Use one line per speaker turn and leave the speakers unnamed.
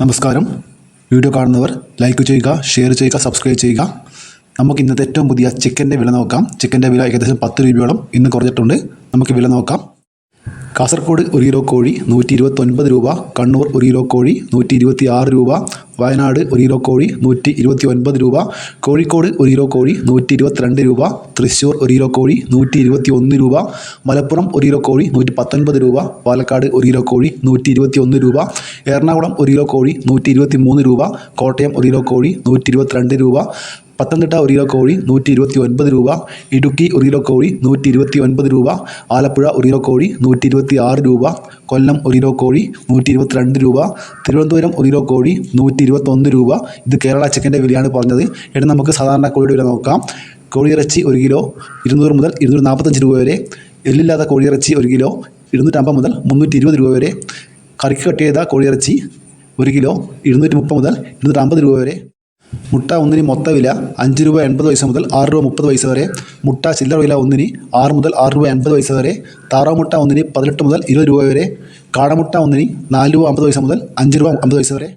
നമസ്കാരം. വീഡിയോ കാണുന്നവർ ലൈക്ക് ചെയ്യുക, ഷെയർ ചെയ്യുക, സബ്സ്ക്രൈബ് ചെയ്യുക. നമുക്ക് ഇന്നത്തെ ഏറ്റവും പുതിയ ചിക്കൻ്റെ വില നോക്കാം. ചിക്കൻ്റെ വില ഏകദേശം 10 രൂപയോളം ഇന്ന് കുറഞ്ഞിട്ടുണ്ട്. നമുക്ക് വില നോക്കാം. കാസർഗോഡ് 1 കിലോ കോഴി 129 രൂപ, കണ്ണൂർ 1 കിലോ കോഴി 126 രൂപ, വയനാട് 1 കിലോ കോഴി 129 രൂപ, കോഴിക്കോട് 1 കിലോ കോഴി 122 രൂപ, തൃശ്ശൂർ 1 കിലോ കോഴി 121 രൂപ, മലപ്പുറം 1 കിലോ കോഴി 119 രൂപ, പാലക്കാട് 1 കിലോ കോഴി 121 രൂപ, എറണാകുളം 1 കിലോ കോഴി 123 രൂപ, കോട്ടയം 1 കിലോ കോഴി 122 രൂപ, പത്തനംതിട്ട 1 കിലോ കോഴി 129 രൂപ, ഇടുക്കി 1 കിലോ കോഴി 129 രൂപ, ആലപ്പുഴ 1 കിലോ കോഴി 126 രൂപ, കൊല്ലം 1 കിലോ കോഴി 122 രൂപ, തിരുവനന്തപുരം 1 കിലോ കോഴി 121 രൂപ. ഇത് കേരള ചിക്കൻ്റെ വിലയാണ് പറഞ്ഞത്. ഇനി നമുക്ക് സാധാരണ കോഴിയുടെ വില നോക്കാം. കോഴിയിറച്ചി 1 കിലോ 200 മുതൽ 245 രൂപ വരെ, എല്ലില്ലാത്ത കോഴിയിറച്ചി 1 കിലോ 250 മുതൽ 320 രൂപ വരെ, കറിക്ക് കട്ട് ചെയ്ത കോഴിയിറച്ചി 1 കിലോ 230 മുതൽ 250 രൂപ വരെ, മുട്ട ഒന്നിന് മൊത്ത വില 5 രൂപ 80 പൈസ മുതൽ 6 രൂപ 30 പൈസ വരെ, മുട്ട ചില്ലറ വില ഒന്നിന് 6 മുതൽ 6 രൂപ 80 പൈസ വരെ, താറാവ് മുട്ട ഒന്നിന് 18 മുതൽ 20 രൂപ വരെ, കാടമുട്ട ഒന്നിന് 4 രൂപ 50 പൈസ മുതൽ 5 രൂപ 50 പൈസ വരെ.